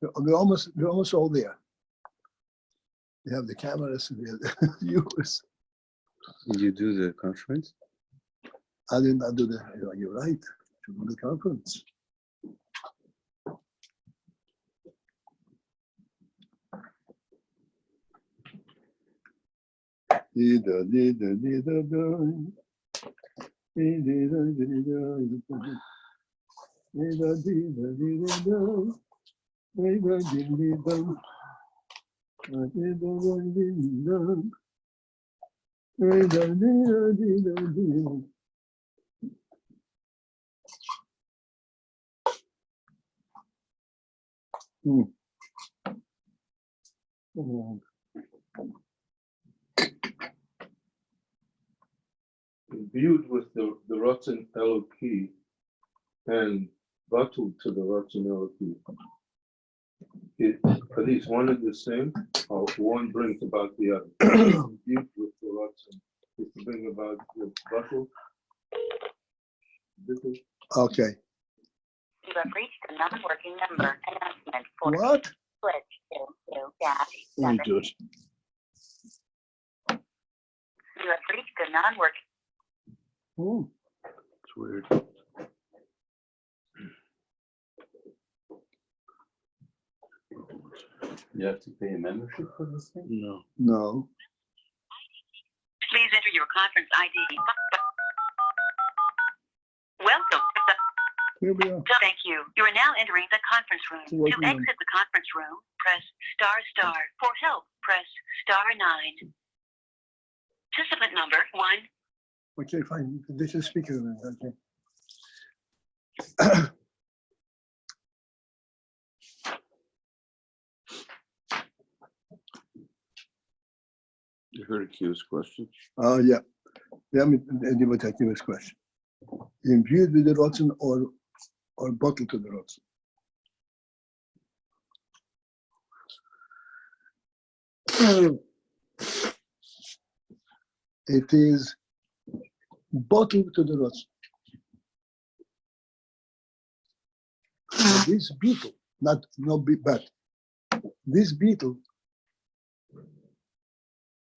We're almost all there. We have the cameras and we have the viewers. Did you do the conference? I did not do the. You're right. To do the conference. Viewed with the Ratzon Eloki and Batul to the Ratzon Eloki. Are these one and the same, or one brings about the other? Viewed with the Ratzon is to bring about the Batul. Okay. You have reached a non-working number. Announcement for What? switch to Let me do it. You have reached a non-working. Oh, It's weird. You have to pay a membership for this thing? No. no. Please enter your conference ID. Welcome. Here we are. Thank you. You are now entering the conference room. To exit the conference room, press ***. For help, press *9. Participant number 1. Okay, fine. This is speaker. Okay. You heard a Q's question? Yeah. Let me take this question. Imbued with the Ratzon or bottled to the Ratzon? It is bottled to the Ratzon. This beetle, but this beetle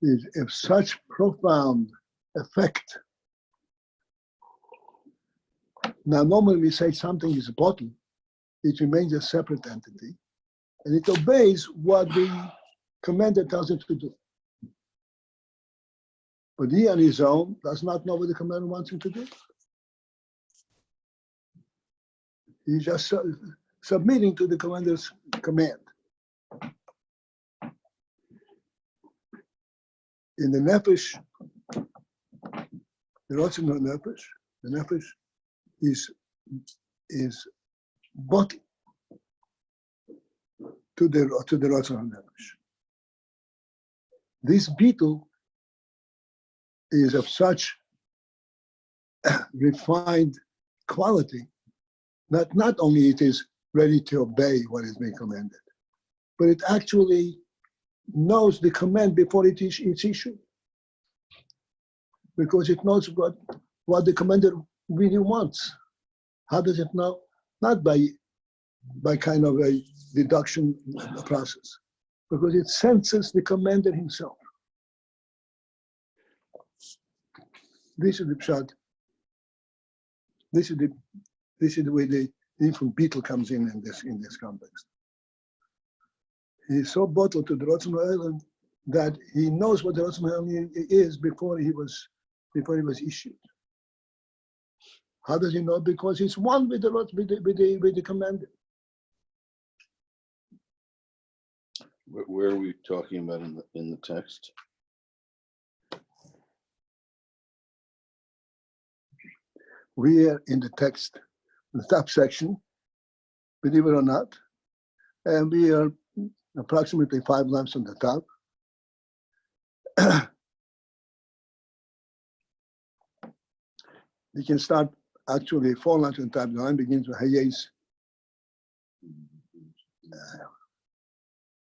is of such profound effect. Now, normally we say something is bottled, it remains a separate entity, and it obeys what the commander tells it to do. But he on his own does not know what the commander wants him to do. He's just submitting to the commander's command. In the nefesh, the Ratzon nefesh, the nefesh is bottled to the Ratzon nefesh. This beetle is of such refined quality that not only it is ready to obey what is being commanded, but it actually knows the command before it is issued, because it knows what the commander really wants. How does it know? Not by kind of a deduction process, because it senses the commander himself. This is the pshat. This is the way the infant beetle comes in this context. He's so bottled to the Ratzon Island that he knows what the Ratzon Island is before he was issued. How does he know? Because he's one with the commander. Where are we talking about in the text? We are in the text, the top section, believe it or not, and we are approximately 5 lines on the top. We can start actually 4 lines on the top. The line begins with Hayes.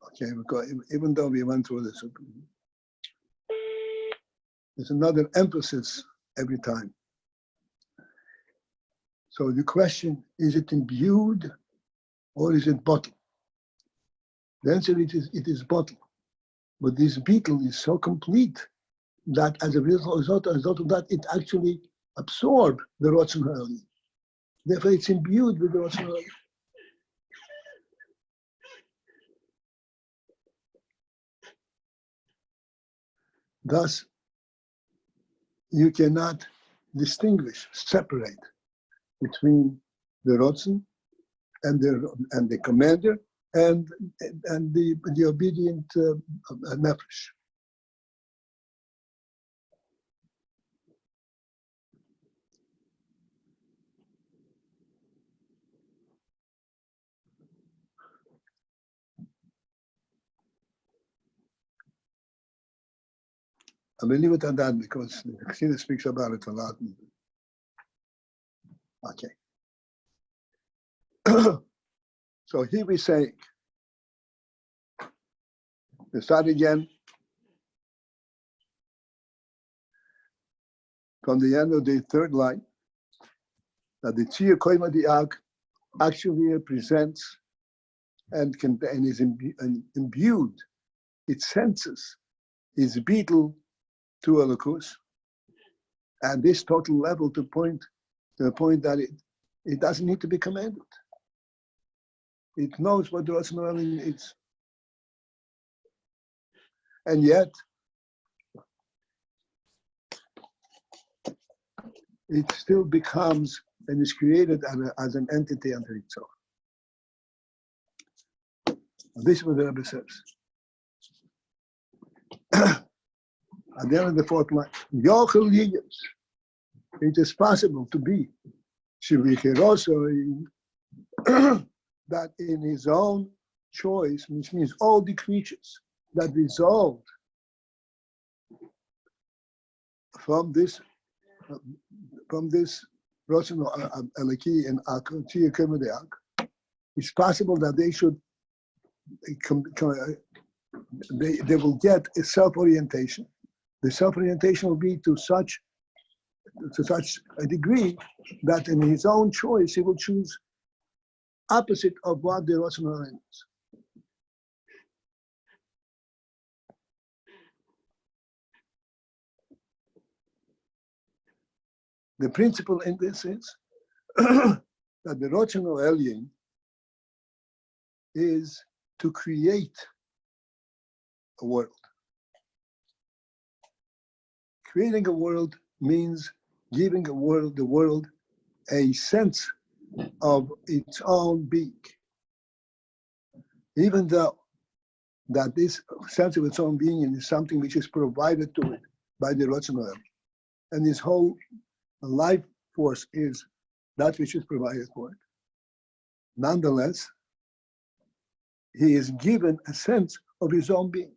Okay, because even though we went through this, there's another emphasis every time. So the question, is it imbued or is it bottled? The answer it is bottle. But this beetle is so complete that as a result of that, it actually absorbs the Ratzon HaElyon. Therefore, it's imbued with the Ratzon HaElyon. Thus, you cannot separate between the Ratzon and the commander and the obedient nefesh. I will leave it at that because the Chassidus speaks about it a lot. Okay. So here we say, we start again from the end of the third line, that the Tzir Koima Diak actually represents and is imbued, it senses, is beetle to Elokus, and this total level to the point that it doesn't need to be commanded. It knows what the Ratzon HaElyon is. And yet, it still becomes and is created as an entity unto itself. This is what the Rebbe says. At the end of the fourth line, Yochel Yiyos. It is possible to be that in his own choice, which means all the creatures that result from this Ratzon Eliki and Tzir Koima Diak, it's possible that they should they will get a self-orientation. The self-orientation will be to such a degree that in his own choice he will choose opposite of what the Ratzon HaElyon is. The principle in this is that the Ratzon HaElyon is to create a world. Creating a world means giving the world a sense of its own being. Even though that this sense of its own being is something which is provided to it by the Ratzon HaElyon. And his whole life force is that which is provided for it. Nonetheless, he is given a sense of his own being.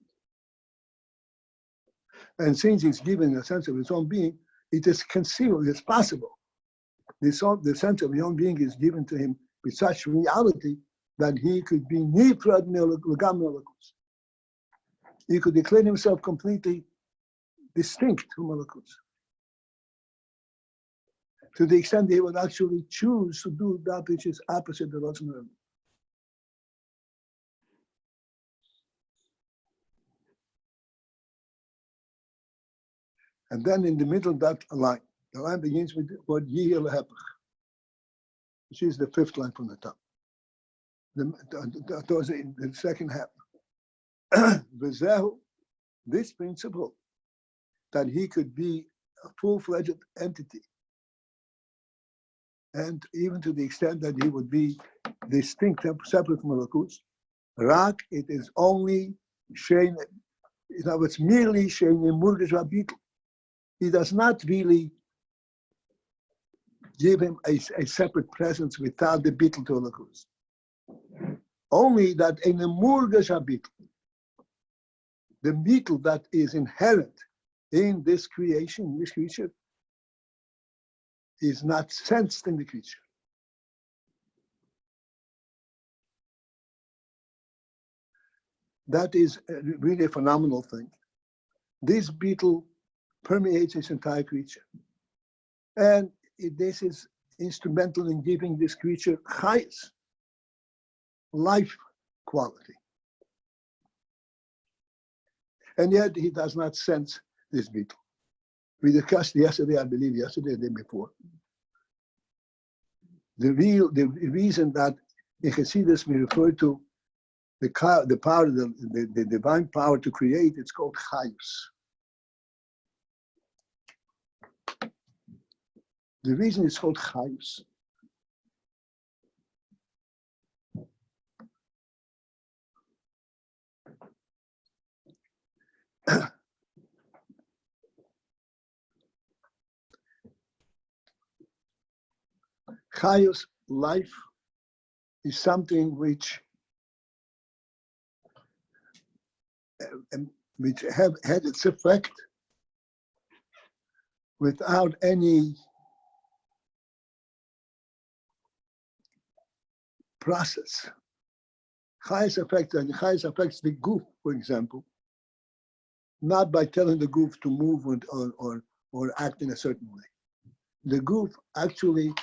And since he's given a sense of his own being, it is conceivable, it's possible. The sense of his own being is given to him with such reality that he could be nifrad l'gam Elokus. He could declare himself completely distinct from Elokus, to the extent that he would actually choose to do that which is opposite the Ratzon HaElyon. And then in the middle of that line, the line begins with the word Yihi Lehepech, which is the fifth line from the top. The second half. This principle, that he could be a full-fledged entity, and even to the extent that he would be distinct and separate from Elokus, Rak, it is only Shein, in other words, merely Shein Murgish Rabitl. He does not really give him a separate presence without the bittul to Elokus. Only that in the Murgish Rabitl, the bittul that is inherent in this creation, this creature, is not sensed in the creature. That is really a phenomenal thing. This beetle permeates this entire creature. And this is instrumental in giving this creature highest life quality. And yet he does not sense this beetle. We discussed yesterday, I believe, the day before. The reason that in Hasidus we refer to the power, the divine power to create, it's called Chayus. The reason it's called Chayus. Chayus, life, is something which had its effect without any process. Chayus affects the goof, for example, not by telling the goof to move or act in a certain way. The goof actually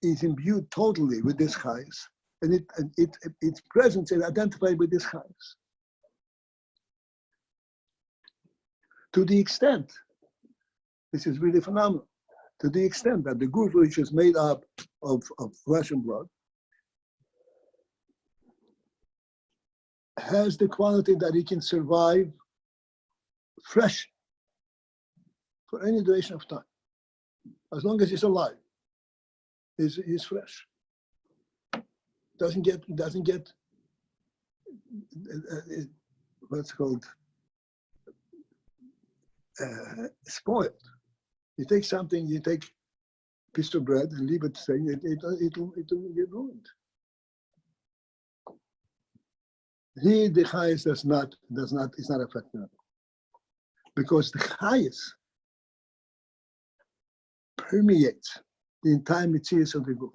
is imbued totally with this chayus, and its presence is identified with this chayus. To the extent, this is really phenomenal, to the extent that the goof, which is made up of flesh and blood, has the quality that it can survive fresh for any duration of time, as long as it's alive. Is fresh. Doesn't get what's called spoiled. You take something, you take a piece of bread and leave it staying, it'll get ruined. Here the chayus is not affected, because the chayus permeates the entire mitzvahs of the guf.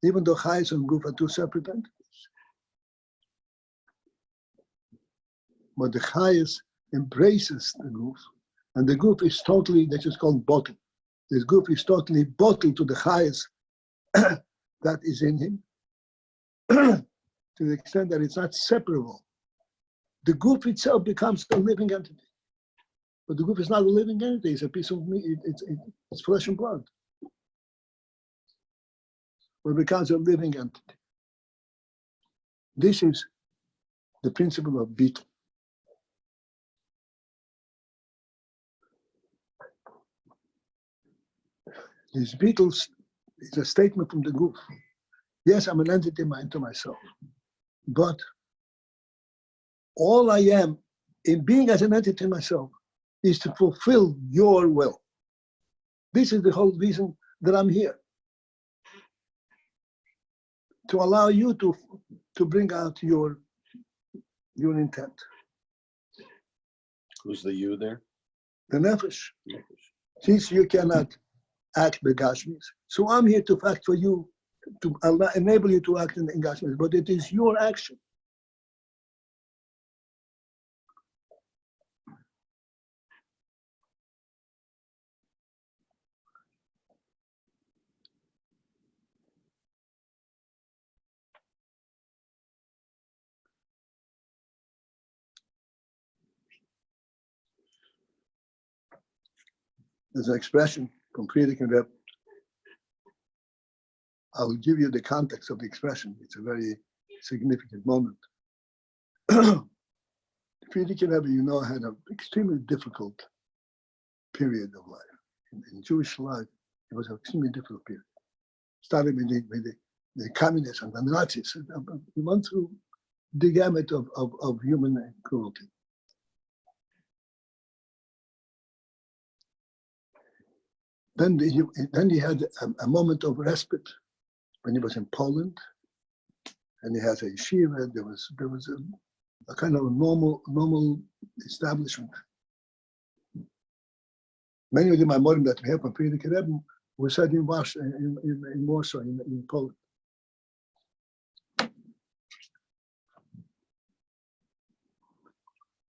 Even though chayus and guf are two separate entities. But the chayus embraces the guf, and the guf is totally, this is called bottled. This guf is totally bottled to the chayus that is in him, to the extent that it's not separable. The guf itself becomes a living entity. But the guf is not a living entity, it's a piece of meat, it's flesh and blood. But it becomes a living entity. This is the principle of beetle. These beetles is a statement from the guf. Yes, I'm an entity to myself, but all I am in being as an entity myself is to fulfill your will. This is the whole reason that I'm here. To allow you to bring out your intent. Who's the you there? The nefesh. Since you cannot act the gashmis, so I'm here to act for you, to enable you to act in gashmis, but it is your action. There's an expression from Friedrich and Rebbe. I will give you the context of the expression. It's a very significant moment. Friedrich and Rebbe, you know, had an extremely difficult period of life. In Jewish life, it was an extremely difficult period. Started with the communists and the Nazis. We went through the gamut of human cruelty. Then he had a moment of respite when he was in Poland, and he has a yeshiva. There was a kind of a normal establishment. Many of the Maimorim that we have from Friedrich Rebbe were said in Warsaw, in Poland.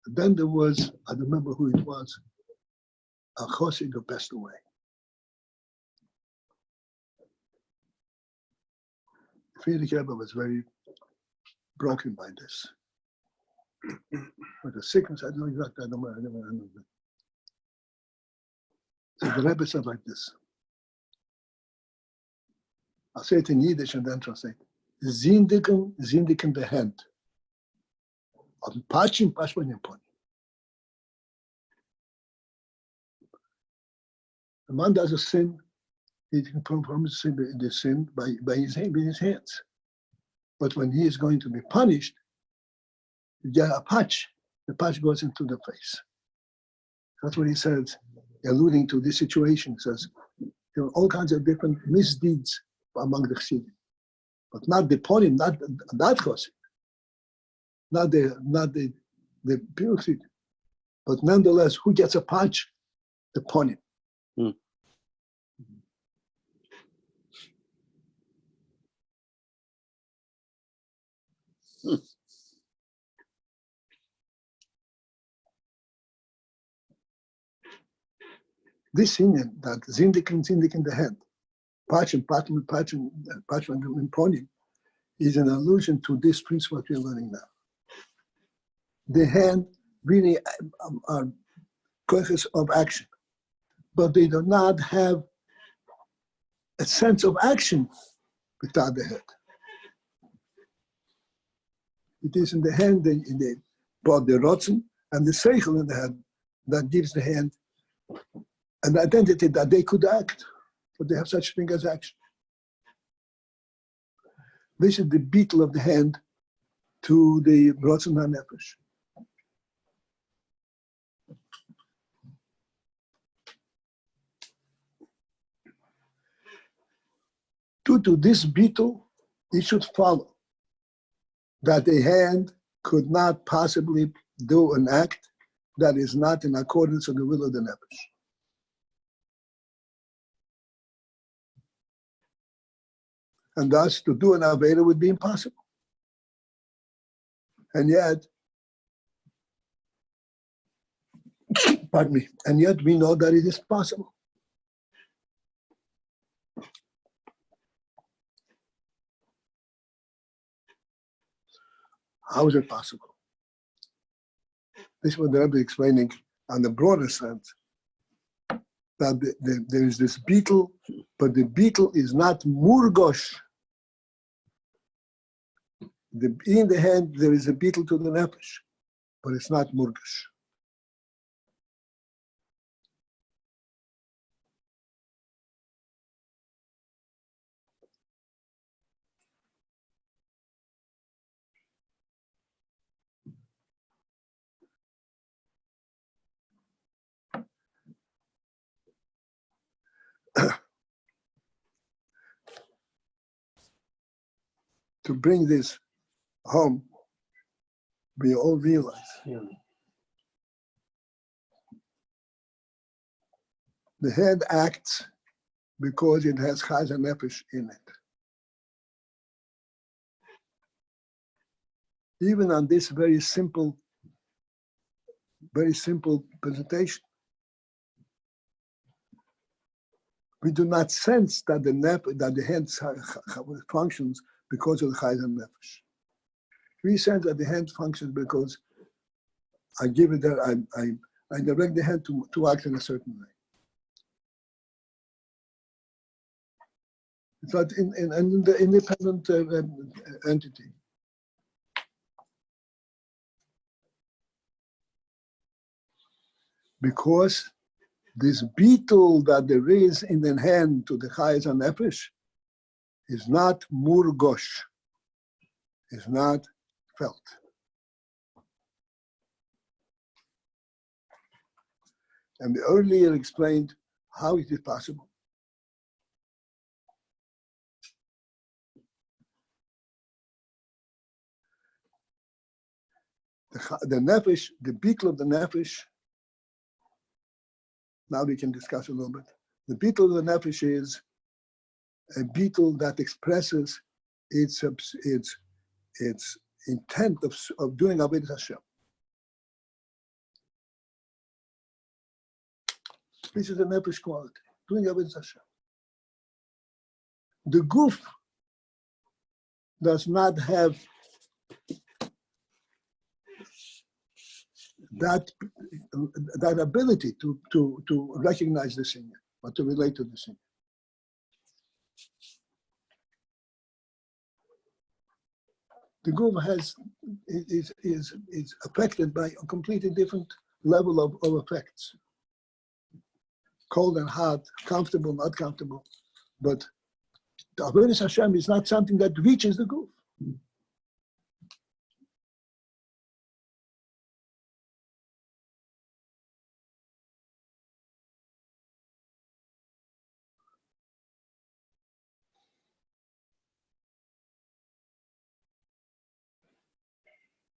Then there was, I don't remember who it was, a chassid who passed away. Friedrich Rebbe was very broken by this. With the sickness, I don't know exactly. I don't know. So the Rebbe said like this. I'll say it in Yiddish and then translate. Zindigen the hand. On Pachim, Pashman Yapon. The man does a sin, he can perform the sin by his hands. But when he is going to be punished, you get a patch. The patch goes into the face. That's what he says, alluding to this situation. He says, there are all kinds of different misdeeds among the Chassidim, but not the ponim, not that Chassid, not the pure Chassid, but nonetheless, who gets a patch? The ponim. This union that zindikin the head, pachim and ponim, is an allusion to this principle that we're learning now. The hand really are conscious of action, but they do not have a sense of action without the head. It is in the hand, both the rotzen and the seichel in the head that gives the hand an identity that they could act, but they have such a thing as action. This is the beetle of the hand to the rotzen hanefesh. Due to this beetle, it should follow that the hand could not possibly do an act that is not in accordance with the will of the nefesh. And thus, to do an Aveda would be impossible. And yet, pardon me, and yet we know that it is possible. How is it possible? This is what the Rebbe is explaining on the broader sense, that there is this beetle, but the beetle is not murgosh. In the hand, there is a beetle to the nefesh, but it's not murgosh. To bring this home, we all realize the head acts because it has chayz and nefesh in it. Even on this very simple presentation, we do not sense that the hand functions because of the chayz and nefesh. We sense that the hand functions because I give it that I direct the hand to act in a certain way. It's not in the independent entity. Because this beetle that there is in the hand to the chayz and nefesh is not murgosh, is not felt. And we earlier explained how it is possible. The nefesh, the beetle of the nefesh, now we can discuss a little bit. The beetle of the nefesh is a beetle that expresses its intent of doing Avodas Hashem. This is the nefesh quality, doing Avodas Hashem. The guf does not have that ability to recognize the singer or to relate to the singer. The guf is affected by a completely different level of effects. Cold and hot, comfortable, not comfortable. But the awareness of Hashem is not something that reaches the guf.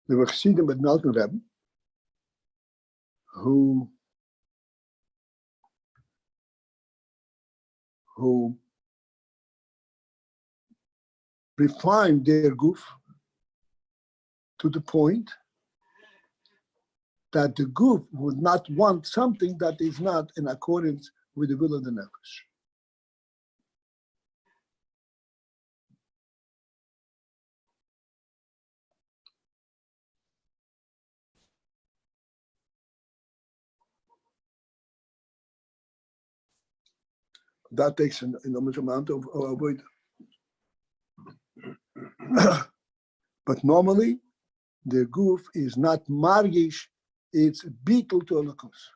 There were Chassidim with Malton Rebbe who refined their guf to the point that the guf would not want something that is not in accordance with the will of the nefesh. That takes an enormous amount of avoid. But normally, the guf is not margish, it's beetle to alakus.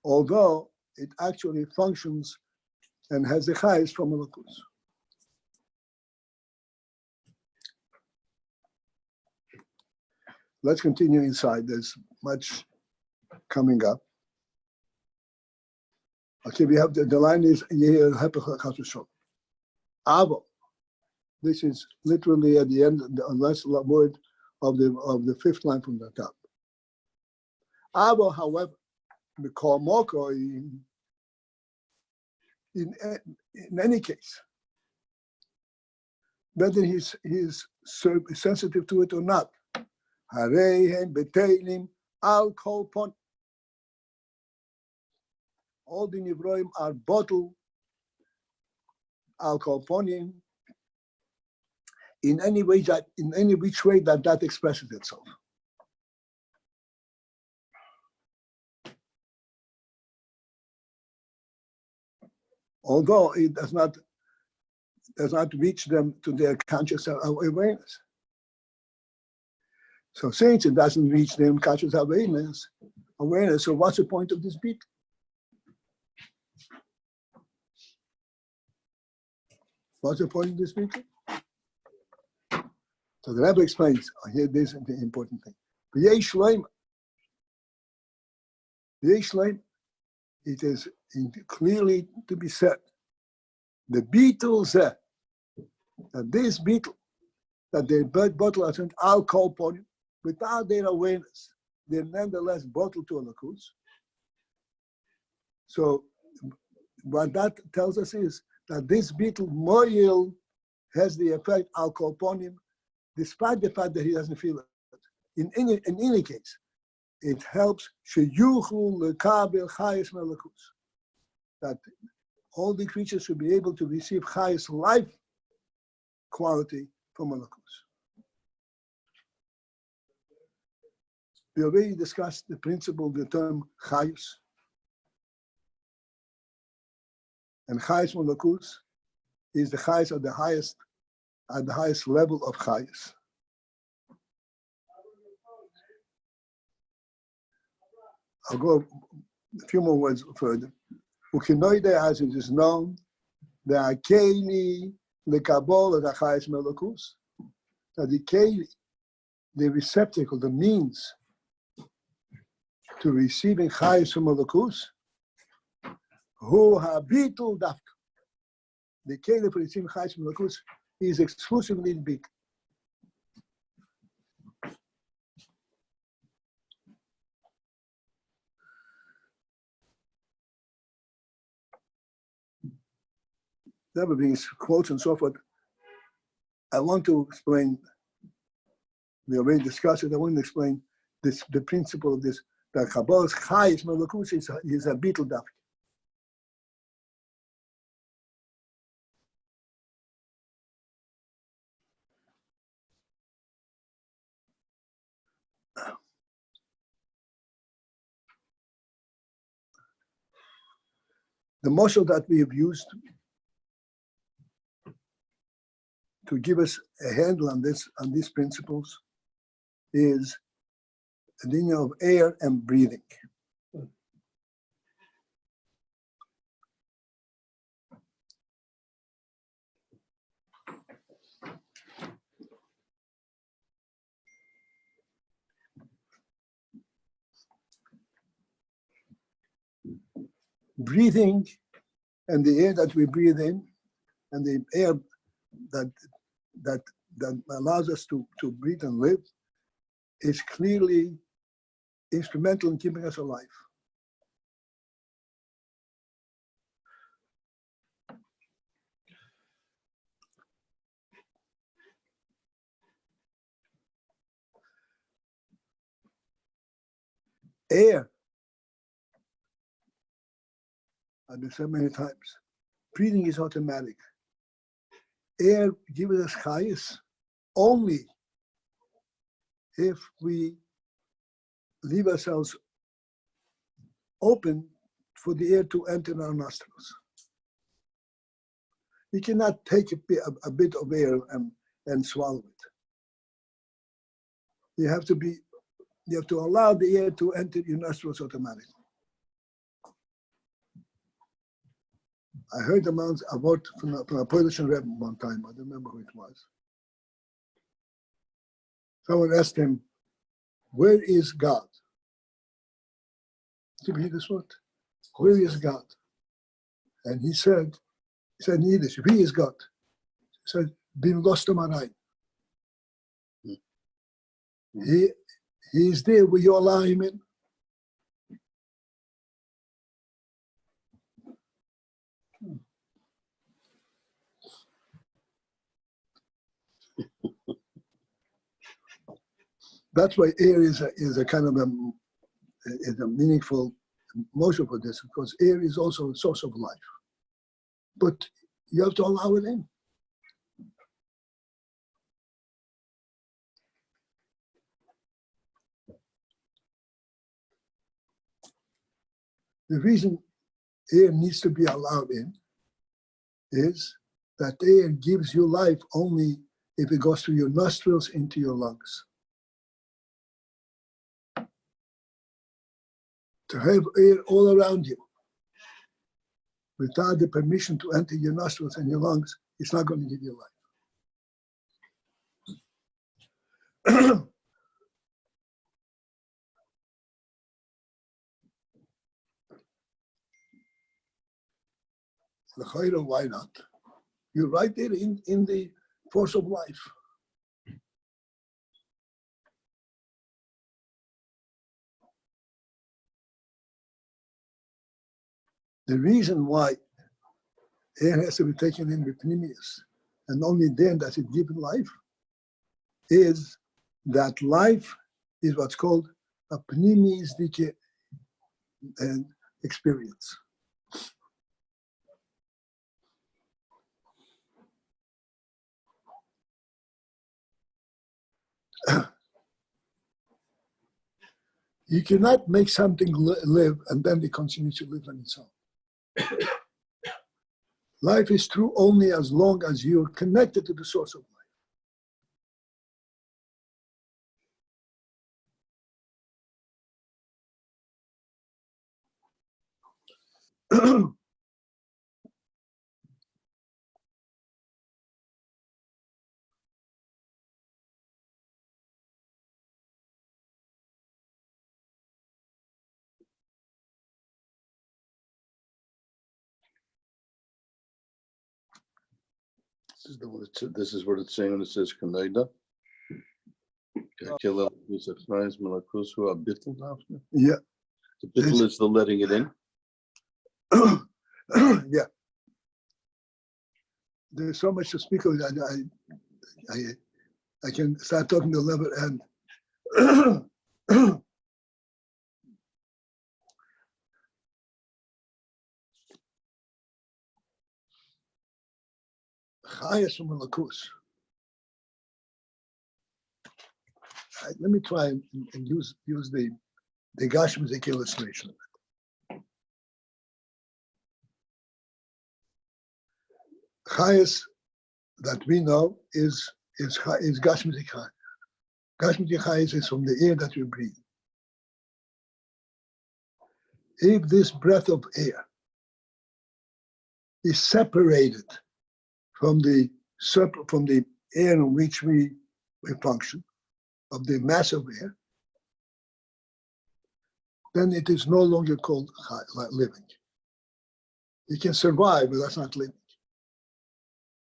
Although it actually functions and has the chayes from alakus. Let's continue inside. There's much coming up. Okay, we have the line is Avo. This is literally at the end, the last word of the fifth line from the top. Avo, however, we call Moko in any case, whether he's sensitive to it or not. Hareihem beteilim al kol pon. All the nivroim are bottled al kol ponim in any way that which way that expresses itself. Although it does not reach them to their conscious awareness. So since it doesn't reach them conscious awareness, so what's the point of this beat? What's the point of this beat? So the Rebbe explains, here this is the important thing. Yesh Shleim, it is clearly to be said, the beetle said, that this beetle, that they bottle are sent alcohol upon you, without their awareness, they're nonetheless bottled to a lakus. So what that tells us is that this beetle moil has the effect alcohol upon him, despite the fact that he doesn't feel it. In any case, it helps sheyuchu lekabel chayes melakus, that all the creatures should be able to receive chayes life quality from melakus. We already discussed the principle, the term chayus. And chayus melakus is the chayus at the highest level of chayus. I'll go a few more words further. Ukinoide, as it is known, the akeli lekabol the chayus melakus, that the keli, the receptacle, the means to receiving chayus from melakus, who habitul dafka. The keli for receiving chayus from melakus is exclusively the beat. There were being quotes and so forth. I want to explain, we already discussed it, I want to explain the principle of this, that Kabbalah's chayus melakus is a beetle dafka. the mashal that we have used to give us a handle on these principles is the idea of air and breathing. Breathing and the air that we breathe in and the air that allows us to breathe and live is clearly instrumental in keeping us alive. Air, I've been said many times, breathing is automatic. Air gives us chayus only if we leave ourselves open for the air to enter our nostrils. You cannot take a bit of air and swallow it. You have to allow the air to enter your nostrils automatically. I heard a word from a Polish Rebbe one time. I don't remember who it was. Someone asked him, "Where is God?" Did you hear this word? Where is God? And he said in Yiddish, "Wie is God?" He said, "Bin lost am Arayin." He is there where you allow him in. That's why air is a kind of a meaningful motion for this, because air is also a source of life. But you have to allow it in. The reason air needs to be allowed in is that air gives you life only if it goes through your nostrils into your lungs. To have air all around you without the permission to enter your nostrils and your lungs, it's not going to give you life. Why not? You're right there in the force of life. The reason why air has to be taken in with pneumius, and only then does it give life, is that life is what's called a pneumistic experience. You cannot make something live and then it continues to live on its own. Life is true only as long as you're connected to the source of life. This is what it's saying when it says Kanaida. Yeah. The bittul is the letting it in. Yeah. There's so much to speak of that I can start talking to level and Chayas from Malakus. Let me try and use the Gashmizik illustration. Chayas that we know is Gashmitic Chayas. Gashmitic Chayas is from the air that we breathe. If this breath of air is separated from the air in which we function, of the mass of air, then it is no longer called living. You can survive, but that's not living.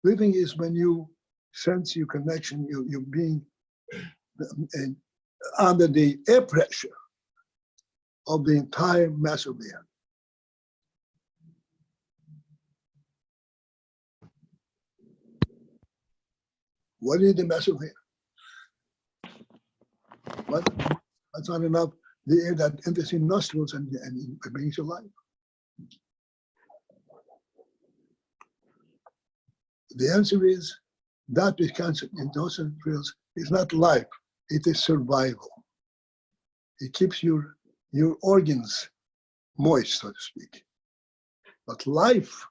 Living is when you sense your connection, you being under the air pressure of the entire mass of air. What is the mass of air? What? That's not enough. The air that enters in nostrils and brings you life. The answer is that which comes in nostrils is not life, it is survival. It keeps your organs moist, so to speak. But life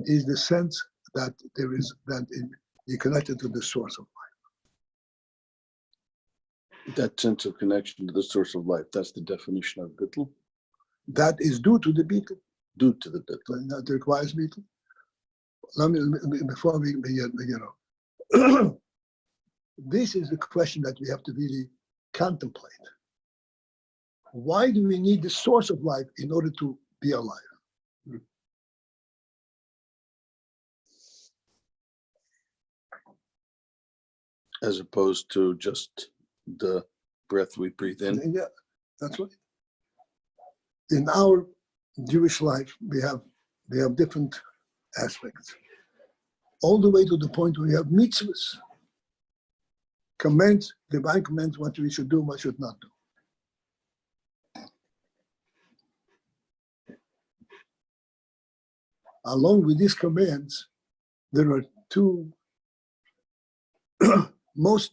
is the sense that you're connected to the source of life. That sense of connection to the source of life, that's the definition of bittul. That is due to the bittul. Due to the bittul. That requires bittul. Before we this is the question that we have to really contemplate. Why do we need the source of life in order to be alive? As opposed to just the breath we breathe in. Yeah, that's right. In our Jewish life, we have different aspects, all the way to the point where we have mitzvahs, commands, divine commands, what we should do, what should not do. Along with these commands, there are two most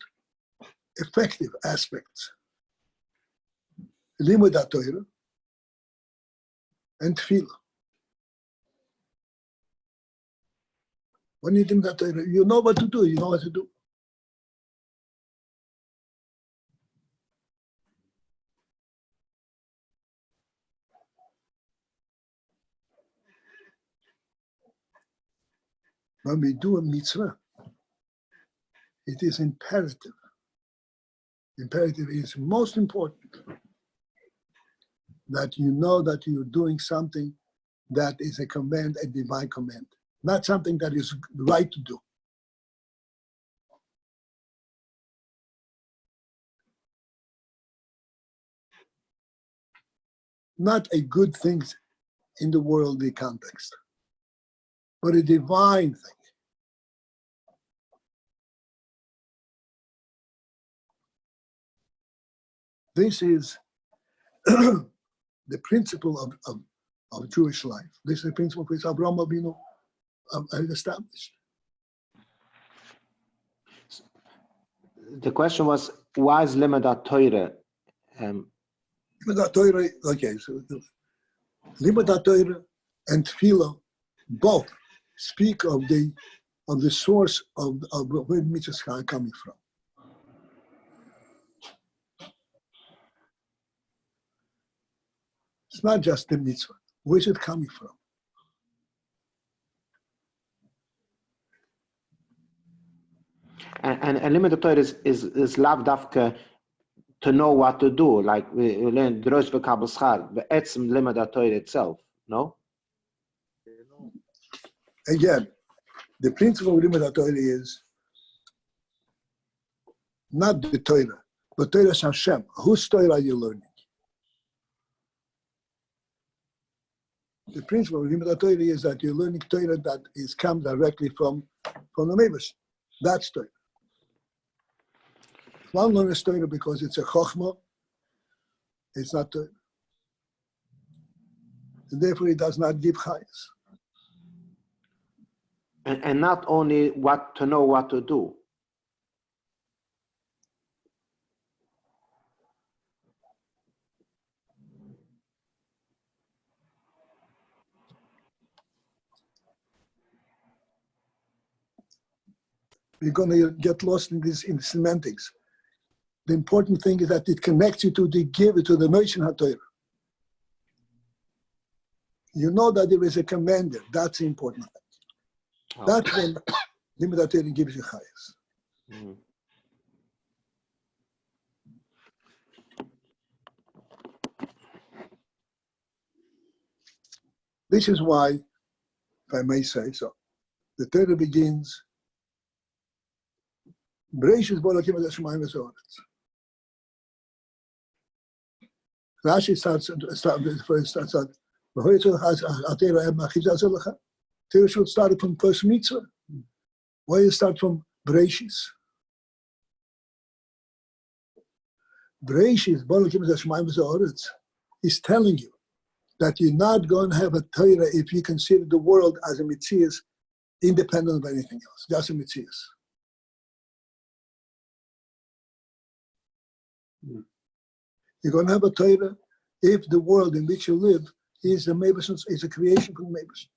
effective aspects: Limud Torah and Tefillah. When you do that, you know what to do. You know what to do. When we do a mitzvah, it is imperative. Imperative is most important that you know that you're doing something that is a command, a divine command, not something that is right to do. Not a good thing in the worldly context, but a divine thing. This is the principle of Jewish life. This is the principle which Abraham Avinu established. The question was, why is Limud Torah? Limud Torah, okay, so Limud Torah and Tefillah both speak of the source of where mitzvahs are coming from. It's not just the mitzvah. Where's it coming from? And Limud Torah is lav dafka to know what to do. Like we learn Drosh v'Kabel Schar, but etzem Limud Torah itself, no? Again, the principle of Limud Torah is not the Torah, but Torah Hashem. Whose Torah are you learning? The principle of Limud Torah is that you're learning Torah that is come directly from the Meibus. That's Torah. If one learns Torah because it's a Chochmah, it's not Torah. And therefore it does not give chayes. And not only what to know what to do. we're going to get lost in this in semantics. The important thing is that it connects you to the giver, to the Moshe HaTorah. You know that there is a commander. That's the important thing. Oh. That's when Limud HaTorah gives you chayas. Mhm. This is why, if I may say so, the Torah begins, Bereshis bo Elokim et hashamayim v'ha'aretz. Rashi starts, Torah should start from first mitzvah. Why you start from Bereshis? Bereshis bo Elokim et hashamayim v'ha'aretz is telling you that you're not going to have a Torah if you consider the world as a mitzias independent of anything else. That's a mitzias. You're going to have a Torah if the world in which you live is a is a creation from Mabus.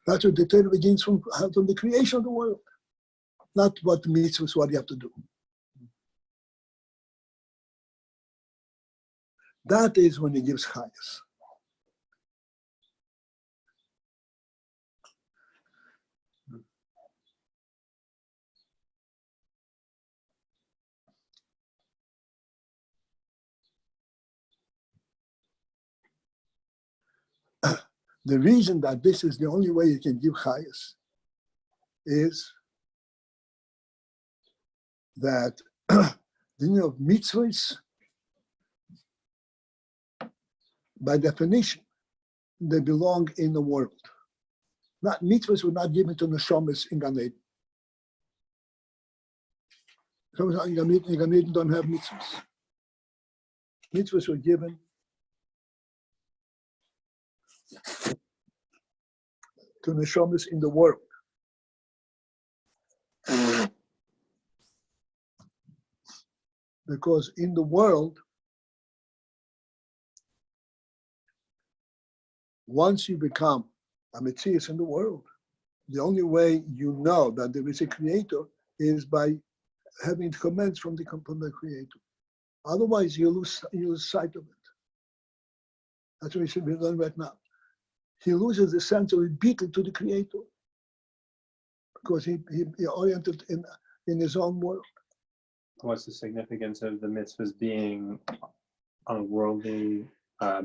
That's what the Torah begins from the creation of the world, not what the mitzvahs, what you have to do. That is when he gives chayas. The reason that this is the only way you can give chayas is that the meaning of mitzvahs, by definition, they belong in the world. Not mitzvahs were not given to neshamas in Gan Eden. Neshamas in Gan Eden don't have mitzvahs. Mitzvahs were given to neshamas in the world. Because in the world, once you become a Metzias in the world, the only way you know that there is a creator is by having comments from the creator. Otherwise, you lose sight of it. That's what we should be doing right now. He loses the sense of beetle to the creator because he oriented in his own world. What's the significance of the mitzvahs being on a worldly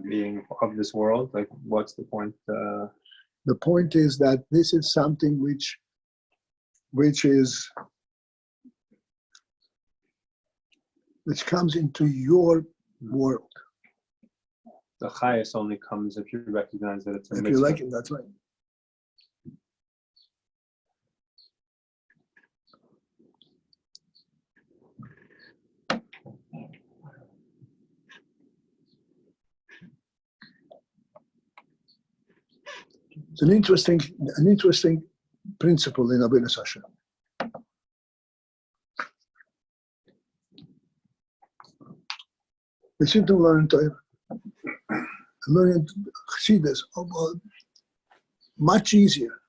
being of this world? Like, what's the point? The point is that this is something which comes into your world. The chayas only comes if you recognize that it's a If mitzvah. you like it, that's right. It's an interesting principle in Avodas Hashem. We seem to learn Torah, learn Chassidus, much easier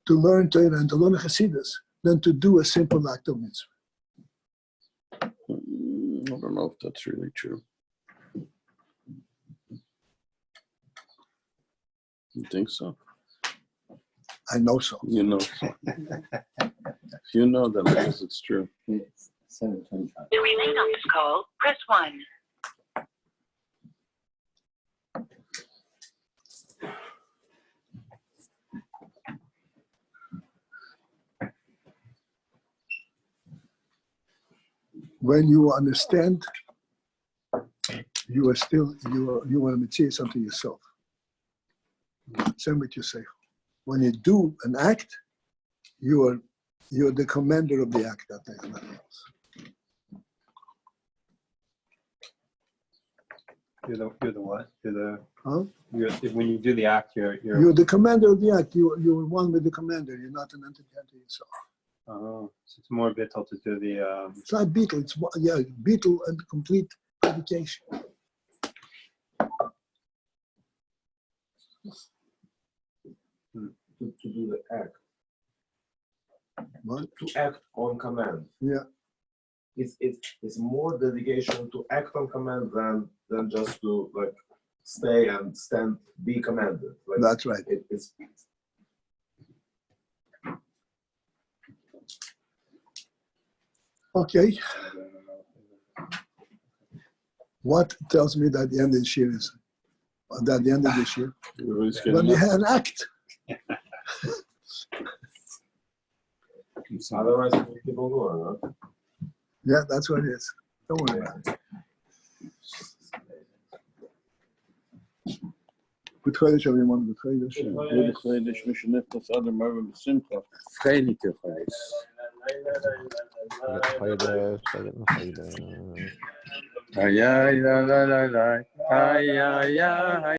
to learn Torah and to learn Chassidus than to do a simple act of mitzvah. I don't know if that's really true. You think so? I know so. You know so. If you know, that means it's true. It's 7:25. To remain on this call, press 1. When you understand, you are a mitzvah something yourself. Same with yourself. When you do an act, you're the commander of the act, nothing else. You're the what? Huh? When you do the act, you're the commander of the act. You're one with the commander. You're not an entity unto yourself. Oh, so it's more bittul to do the. It's not beetle. It's beetle and complete education. to do the act, What? to act on command. Yeah. It's more dedication to act on command than just to like stay and stand, be commanded. Like, That's right. It's Okay. What tells me that the end of this year is that the end of this year? Everybody's When getting we up. had an act. otherwise we keep on going, huh? Yeah, that's what it is. Don't worry about it. Good Chodesh, everyone. Good Chodesh. Good Chodesh, Mishneftas Adam Arba B'Simcha. Freiliche Chodesh. Ay, ay, la, la, la, la. Ay, ay, ay.